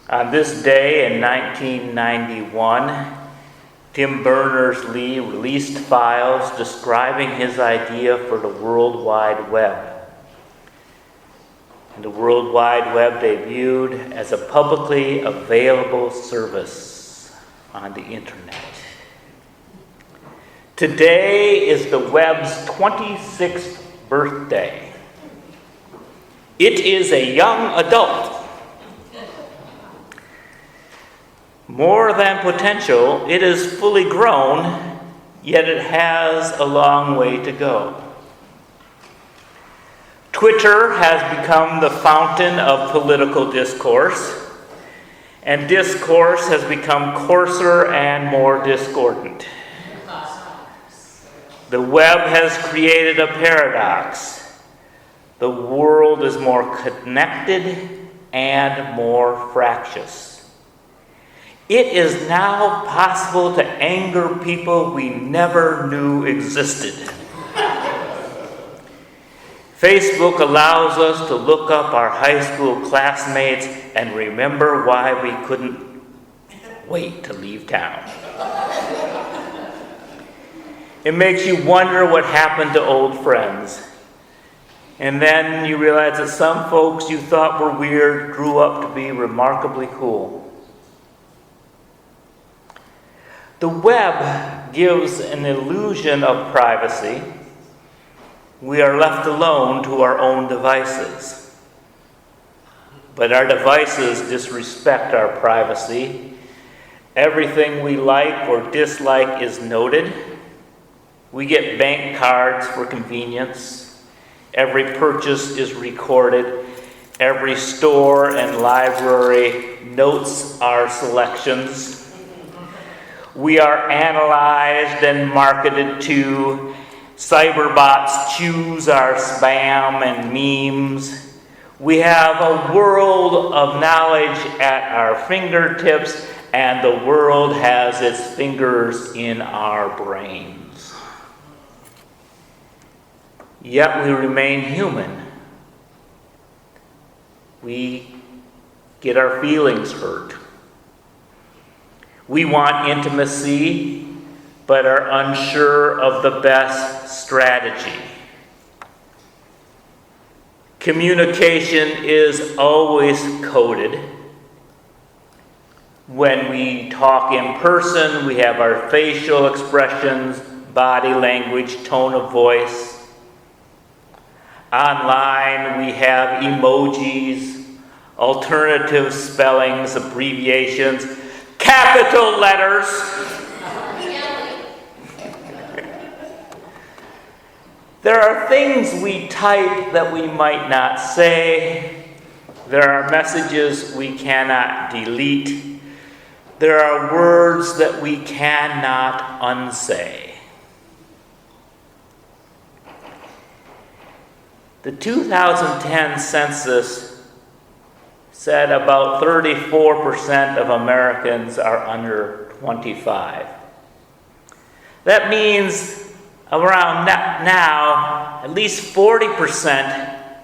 On this day in 1991, Tim Berners-Lee released files describing his idea for the World Wide Web. And the World Wide Web they viewed as a publicly available service on the internet. Today is the web's 26th birthday. It is a young adult. More than potential, it is fully grown, yet it has a long way to go. Twitter has become the fountain of political discourse, and discourse has become coarser and more discordant. The web has created a paradox. The world is more connected and more fractious. It is now possible to anger people we never knew existed. Facebook allows us to look up our high school classmates and remember why we couldn't wait to leave town. It makes you wonder what happened to old friends. And then you realize that some folks you thought were weird grew up to be remarkably cool. The web gives an illusion of privacy. We are left alone to our own devices. But our devices disrespect our privacy. Everything we like or dislike is noted. We get bank cards for convenience. Every purchase is recorded. Every store and library notes our selections. We are analyzed and marketed to. Cyberbots choose our spam and memes. We have a world of knowledge at our fingertips, and the world has its fingers in our brains. Yet we remain human. We get our feelings hurt. We want intimacy, but are unsure of the best strategy. Communication is always coded. When we talk in person, we have our facial expressions, body language, tone of voice. Online, we have emojis, alternative spellings, abbreviations, capital letters. There are things we type that we might not say. There are messages we cannot delete. There are words that we cannot unsay. The 2010 census said about 34% of Americans are under 25. That means around now, at least 40%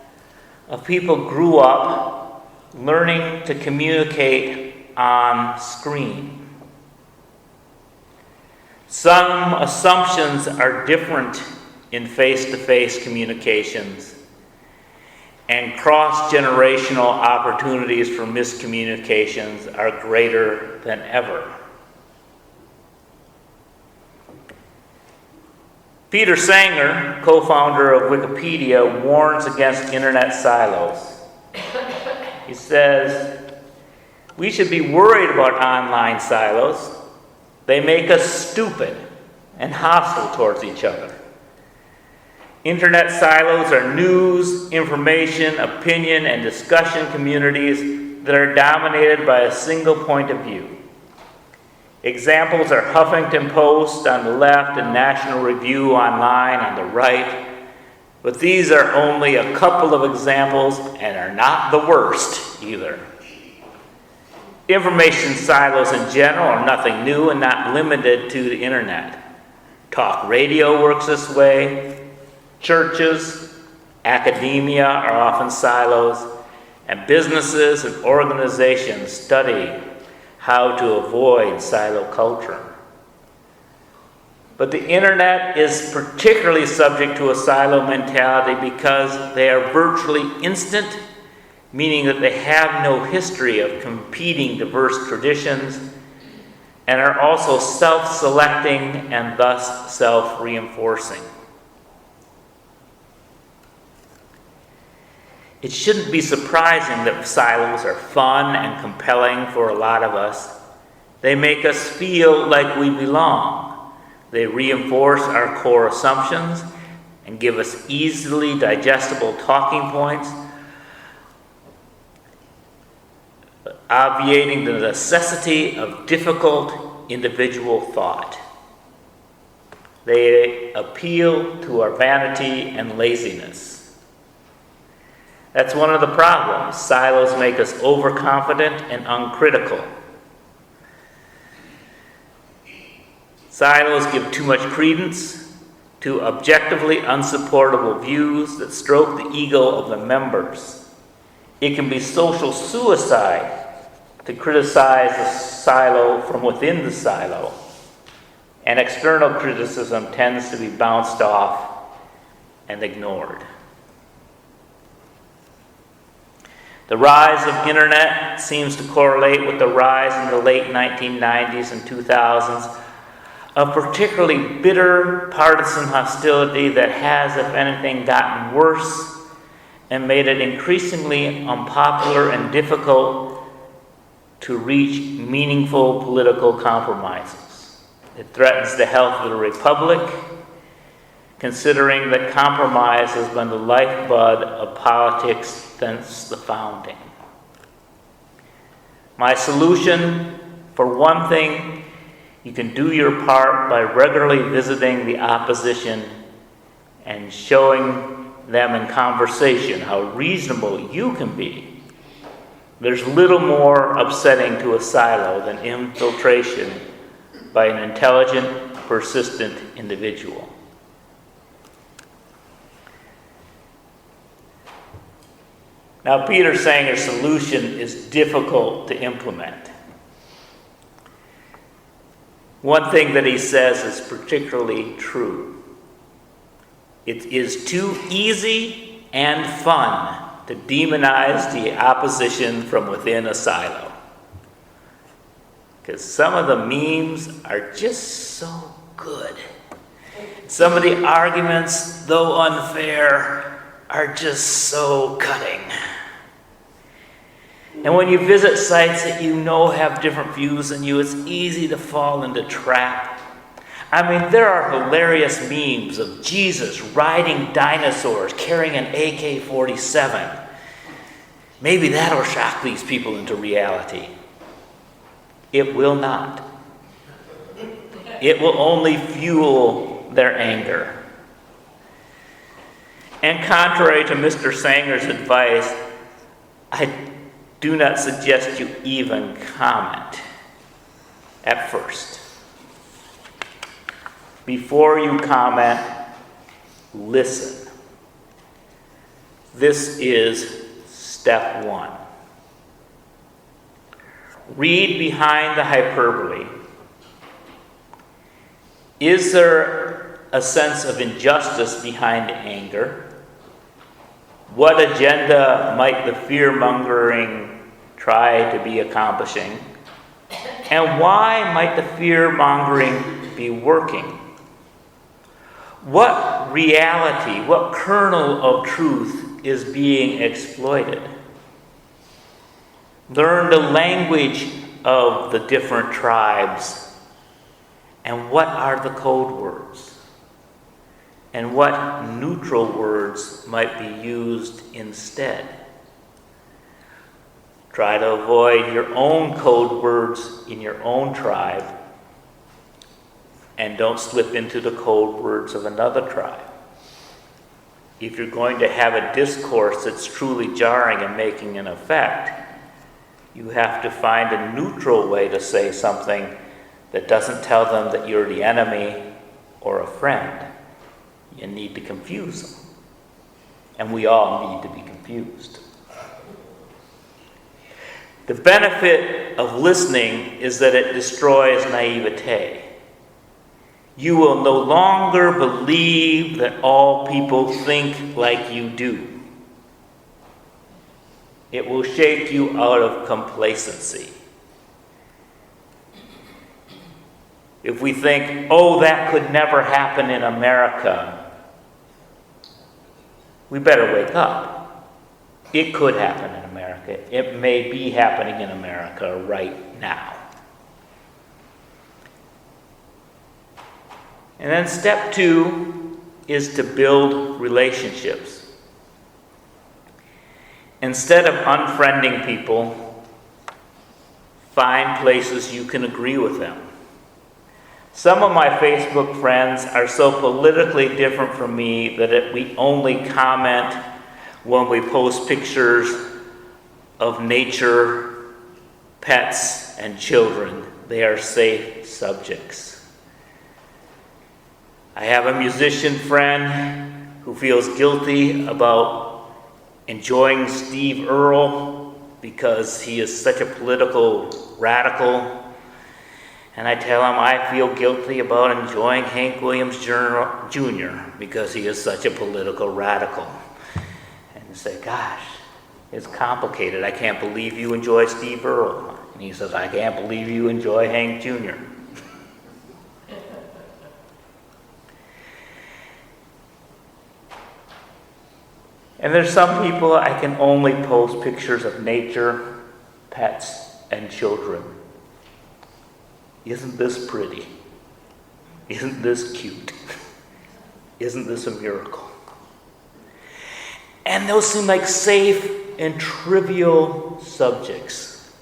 of people grew up learning to communicate on screen. Some assumptions are different in face-to-face communications, and cross-generational opportunities for miscommunications are greater than ever. Peter Sanger, co-founder of Wikipedia, warns against internet silos. He says, we should be worried about online silos. They make us stupid and hostile towards each other. Internet silos are news, information, opinion, and discussion communities that are dominated by a single point of view. Examples are Huffington Post on the left and National Review Online on the right. But these are only a couple of examples and are not the worst either. Information silos in general are nothing new and not limited to the internet. Talk radio works this way. Churches, academia are often silos, And businesses and organizations study how to avoid silo culture. But the internet is particularly subject to a silo mentality because they are virtually instant, meaning that they have no history of competing diverse traditions, and are also self-selecting and thus self-reinforcing. It shouldn't be surprising that silos are fun and compelling for a lot of us. They make us feel like we belong. They reinforce our core assumptions and give us easily digestible talking points, obviating the necessity of difficult individual thought. They appeal to our vanity and laziness. That's one of the problems. Silos make us overconfident and uncritical. Silos give too much credence to objectively unsupportable views that stroke the ego of the members. It can be social suicide to criticize a silo from within the silo, and external criticism tends to be bounced off and ignored. The rise of internet seems to correlate with the rise in the late 1990s and 2000s of particularly bitter partisan hostility that has, if anything, gotten worse and made it increasingly unpopular and difficult to reach meaningful political compromises. It threatens the health of the republic, considering that compromise has been the lifeblood of politics since the founding. My solution, for one thing, you can do your part by regularly visiting the opposition and showing them in conversation how reasonable you can be. There's little more upsetting to a silo than infiltration by an intelligent, persistent individual. Now, Peter's saying a solution is difficult to implement. One thing that he says is particularly true. It is too easy and fun to demonize the opposition from within a silo. Because some of the memes are just so good. Some of the arguments, though unfair, are just so cutting. And when you visit sites that you know have different views than you, it's easy to fall into trap. I mean, there are hilarious memes of Jesus riding dinosaurs, carrying an AK-47. Maybe that'll shock these people into reality. It will not. It will only fuel their anger. And contrary to Mr. Sanger's advice, I do not suggest you even comment at first. Before you comment, listen. This is step one. Read behind the hyperbole. Is there a sense of injustice behind the anger? What agenda might the fear-mongering try to be accomplishing? And why might the fear-mongering be working? What reality, what kernel of truth is being exploited? Learn the language of the different tribes. And what are the code words? And what neutral words might be used instead? Try to avoid your own code words in your own tribe, and don't slip into the code words of another tribe. If you're going to have a discourse that's truly jarring and making an effect, you have to find a neutral way to say something that doesn't tell them that you're the enemy or a friend. You need to confuse them. And we all need to be confused. The benefit of listening is that it destroys naivete. You will no longer believe that all people think like you do. It will shake you out of complacency. If we think, oh, that could never happen in America, we better wake up. It could happen in America. It may be happening in America right now. And then step 2 is to build relationships. Instead of unfriending people, find places you can agree with them. Some of my Facebook friends are so politically different from me that we only comment when we post pictures of nature, pets, and children. They are safe subjects. I have a musician friend who feels guilty about enjoying Steve Earle because he is such a political radical. And I tell him I feel guilty about enjoying Hank Williams Jr. because he is such a political radical. And you say, gosh, it's complicated. I can't believe you enjoy Steve Earle. And he says, I can't believe you enjoy Hank Jr. And there's some people I can only post pictures of nature, pets, and children. Isn't this pretty? Isn't this cute? Isn't this a miracle? And those seem like safe and trivial subjects.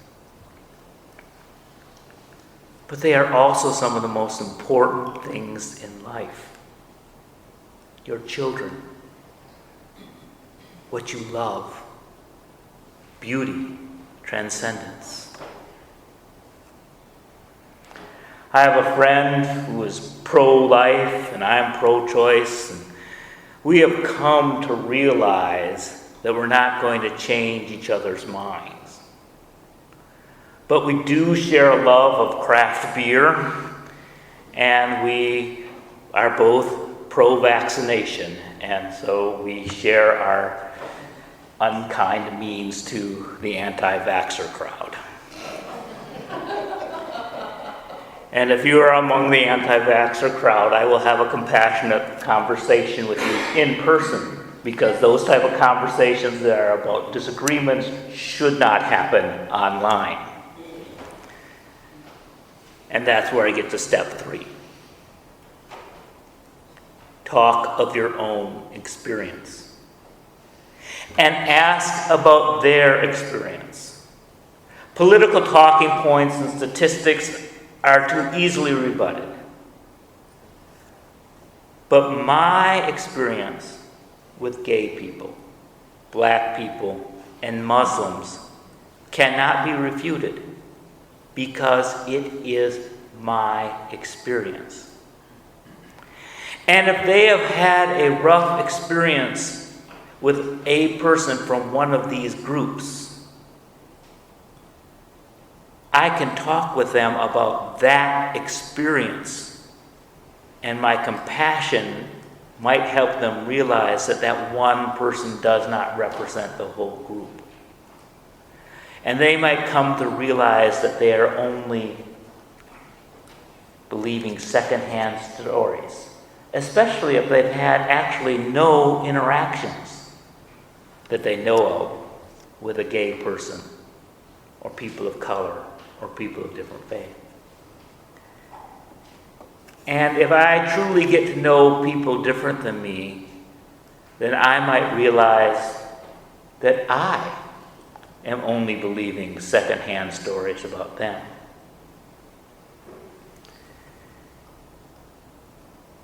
But they are also some of the most important things in life. Your children. What you love. Beauty. Transcendence. I have a friend who is pro-life and I'm pro-choice. And we have come to realize that we're not going to change each other's minds. But we do share a love of craft beer, and we are both pro-vaccination, and so we share our unkind means to the anti-vaxxer crowd. And if you are among the anti-vaxxer crowd, I will have a compassionate conversation with you in person, because those type of conversations that are about disagreements should not happen online. And that's where I get to step 3. Talk of your own experience. And ask about their experience. Political talking points and statistics are too easily rebutted. But my experience with gay people, black people, and Muslims cannot be refuted because it is my experience. And if they have had a rough experience with a person from one of these groups, I can talk with them about that experience, and my compassion might help them realize that that one person does not represent the whole group. And they might come to realize that they are only believing secondhand stories, especially if they've had actually no interactions that they know of with a gay person or people of color or people of different faith. And if I truly get to know people different than me, then I might realize that I am only believing secondhand stories about them.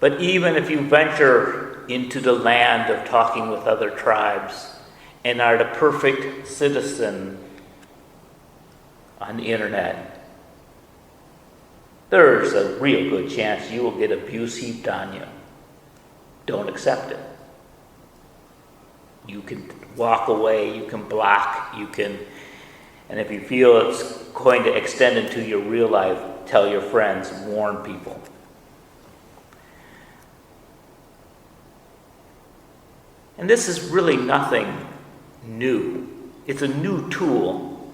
But even if you venture into the land of talking with other tribes and are the perfect citizen on the internet, there's a real good chance you will get abuse heaped on you. Don't accept it. You can walk away, you can block, you can And if you feel it's going to extend into your real life, tell your friends, warn people. And this is really nothing new. It's a new tool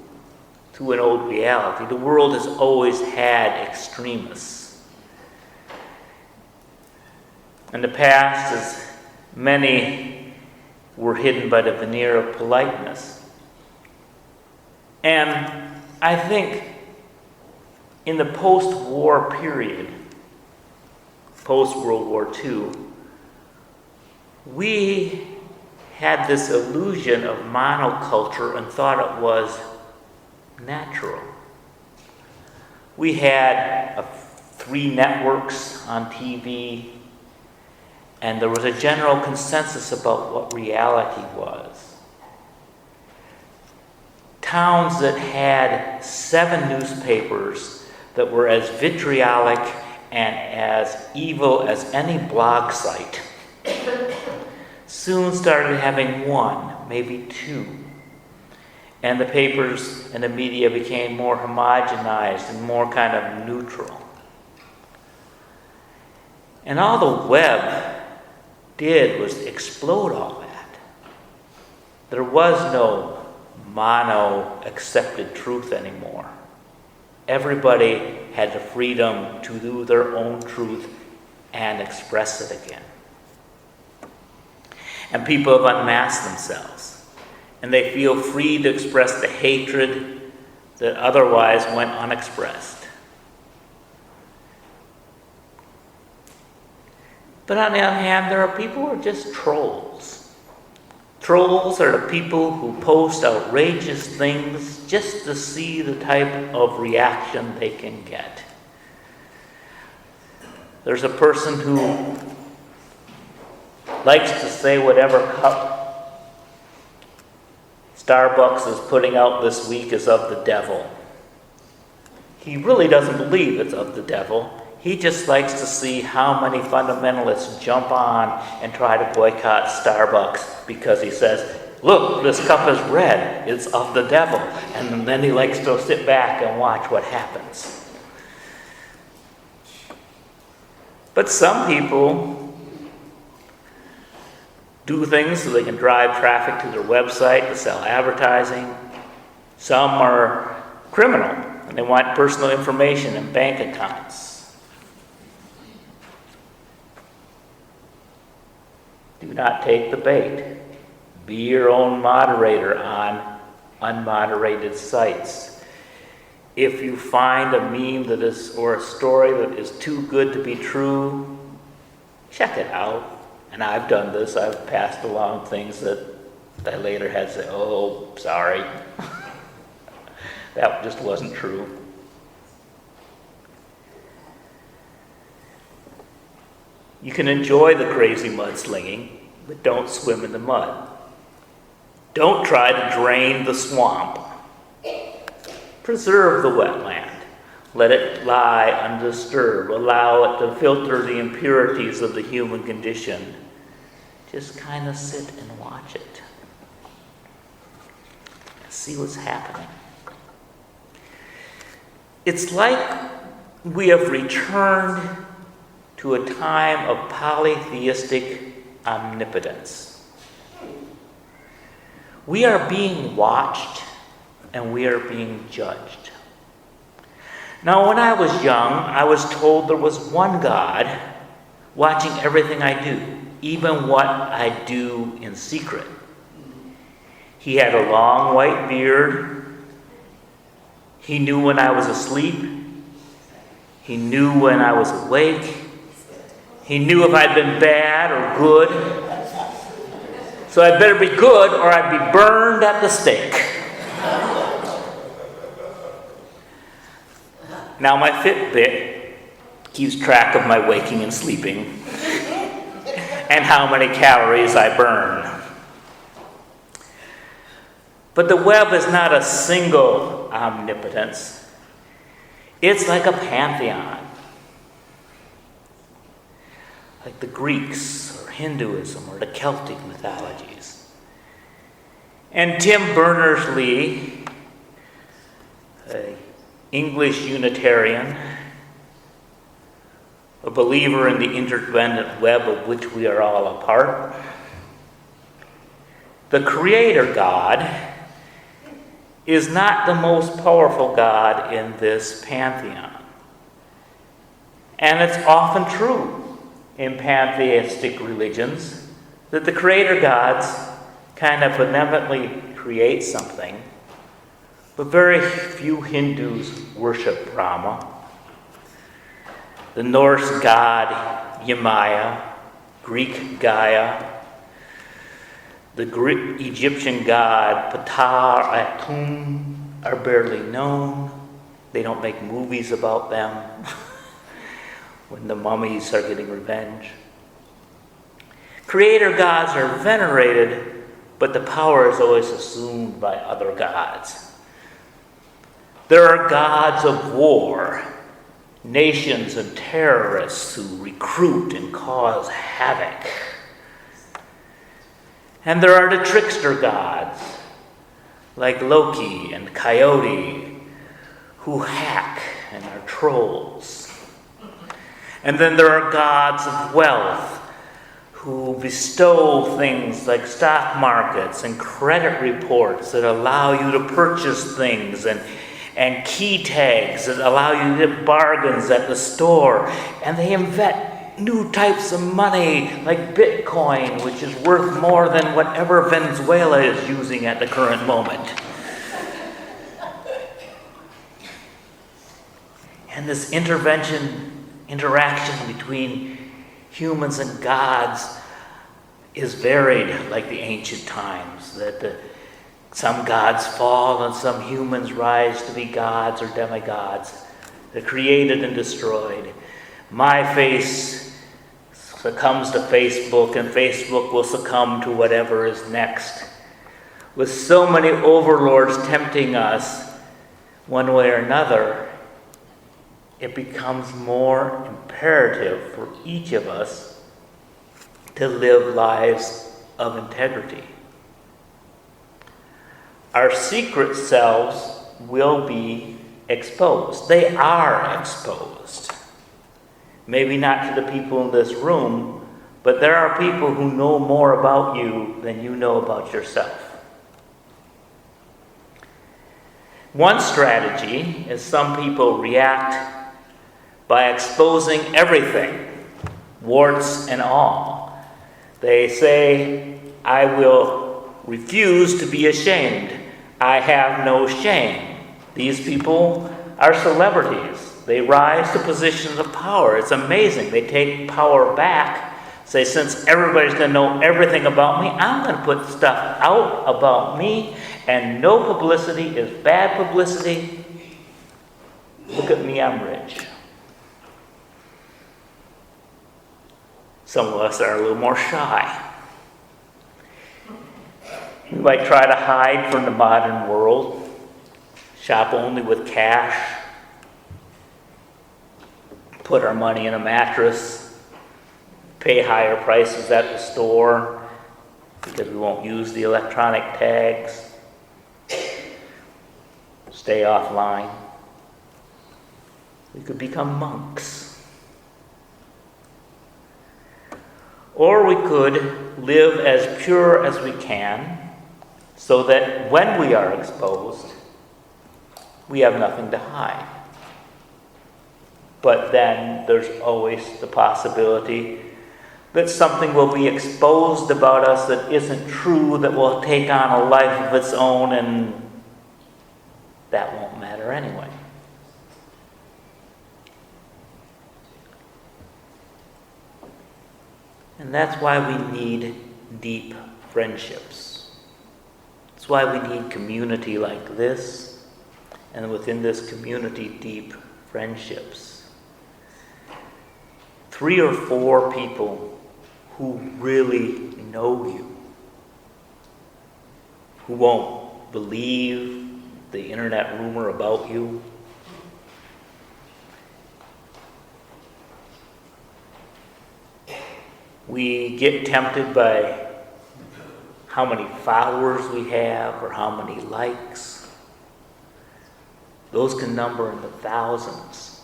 to an old reality. The world has always had extremists. In the past, as many were hidden by the veneer of politeness. And I think in the post-war period, post-World War II, we had this illusion of monoculture and thought it was natural. We had 3 networks on TV, and there was a general consensus about what reality was. Towns that had 7 newspapers that were as vitriolic and as evil as any blog site soon started having 1, maybe 2. And the papers and the media became more homogenized and more kind of neutral. And all the web did was explode all that. There was no mono-accepted truth anymore. Everybody had the freedom to do their own truth and express it again. And people have unmasked themselves. And they feel free to express the hatred that otherwise went unexpressed. But on the other hand, there are people who are just trolls. Trolls are the people who post outrageous things just to see the type of reaction they can get. There's a person who likes to say whatever cup Starbucks is putting out this week is of the devil. He really doesn't believe it's of the devil. He just likes to see how many fundamentalists jump on and try to boycott Starbucks because he says, look, this cup is red, it's of the devil. And then he likes to sit back and watch what happens. But some people do things so they can drive traffic to their website to sell advertising. Some are criminal and they want personal information and bank accounts. Do not take the bait. Be your own moderator on unmoderated sites. If you find a meme that is, or a story that is too good to be true, check it out. And I've done this. I've passed along things that I later had to say, oh, sorry. That just wasn't true. You can enjoy the crazy mudslinging, but don't swim in the mud. Don't try to drain the swamp. Preserve the wetland. Let it lie undisturbed. Allow it to filter the impurities of the human condition. Just kind of sit and watch it. See what's happening. It's like we have returned to a time of polytheistic omnipotence. We are being watched and we are being judged. Now, when I was young, I was told there was one God watching everything I do, even what I do in secret. He had a long white beard. He knew when I was asleep. He knew when I was awake. He knew if I'd been bad or good. So I'd better be good or I'd be burned at the stake. Now my Fitbit keeps track of my waking and sleeping and how many calories I burn. But the web is not a single omnipotence. It's like a pantheon. Like the Greeks or Hinduism or the Celtic mythologies. And Tim Berners-Lee an English Unitarian, a believer in the interdependent web of which we are all a part. The Creator God is not the most powerful God in this pantheon. And it's often true in pantheistic religions that the Creator gods kind of benevolently create something, but very few Hindus worship Brahma. The Norse god Yamaya, Greek Gaia, the Greek Egyptian god Ptah Atum are barely known. They don't make movies about them when the mummies are getting revenge. Creator gods are venerated, but the power is always assumed by other gods. There are gods of war, nations and terrorists who recruit and cause havoc. And there are the trickster gods, like Loki and Coyote, who hack and are trolls. And then there are gods of wealth, who bestow things like stock markets and credit reports that allow you to purchase things, and key tags that allow you to get bargains at the store. And they invent new types of money like Bitcoin, which is worth more than whatever Venezuela is using at the current moment. And this interaction between humans and gods is varied like the ancient times, that some gods fall and some humans rise to be gods or demigods. They're created and destroyed. My face succumbs to Facebook, and Facebook will succumb to whatever is next. With so many overlords tempting us one way or another, it becomes more imperative for each of us to live lives of integrity. Our secret selves will be exposed. They are exposed. Maybe not to the people in this room, but there are people who know more about you than you know about yourself. One strategy is some people react by exposing everything, warts and all. They say, I will refuse to be ashamed. I have no shame. These people are celebrities. They rise to positions of power. It's amazing. They take power back. Say, since everybody's going to know everything about me, I'm going to put stuff out about me, and no publicity is bad publicity. Look at me, I'm rich. Some of us are a little more shy. We might try to hide from the modern world, shop only with cash, put our money in a mattress, pay higher prices at the store because we won't use the electronic tags, stay offline. We could become monks. Or we could live as pure as we can, so that when we are exposed, we have nothing to hide. But then there's always the possibility that something will be exposed about us that isn't true, that will take on a life of its own, and that won't matter anyway. And that's why we need deep friendships. That's why we need community like this, and within this community, deep friendships. 3 or 4 people who really know you, who won't believe the internet rumor about you. We get tempted by how many followers we have or how many likes. Those can number in the thousands.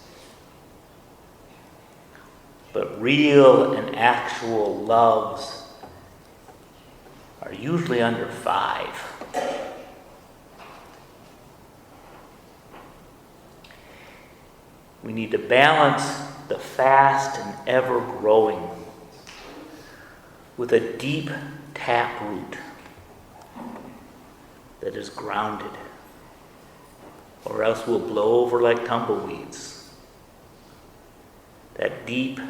But real and actual loves are usually under 5. We need to balance the fast and ever growing with a deep taproot that is grounded, or else we'll blow over like tumbleweeds. That deep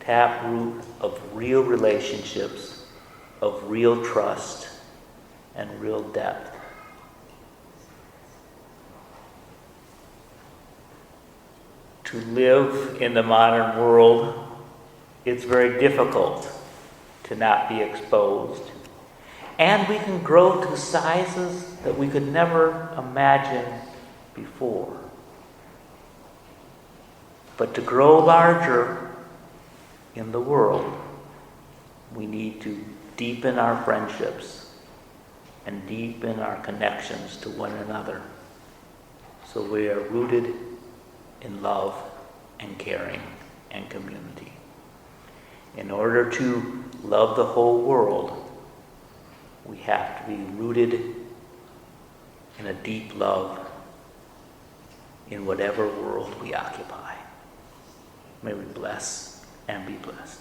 taproot of real relationships, of real trust, and real depth. To live in the modern world, it's very difficult to not be exposed. And we can grow to sizes that we could never imagine before. But to grow larger in the world, we need to deepen our friendships and deepen our connections to one another, so we are rooted in love and caring and community. In order to love the whole world, we have to be rooted in a deep love in whatever world we occupy. May we bless and be blessed.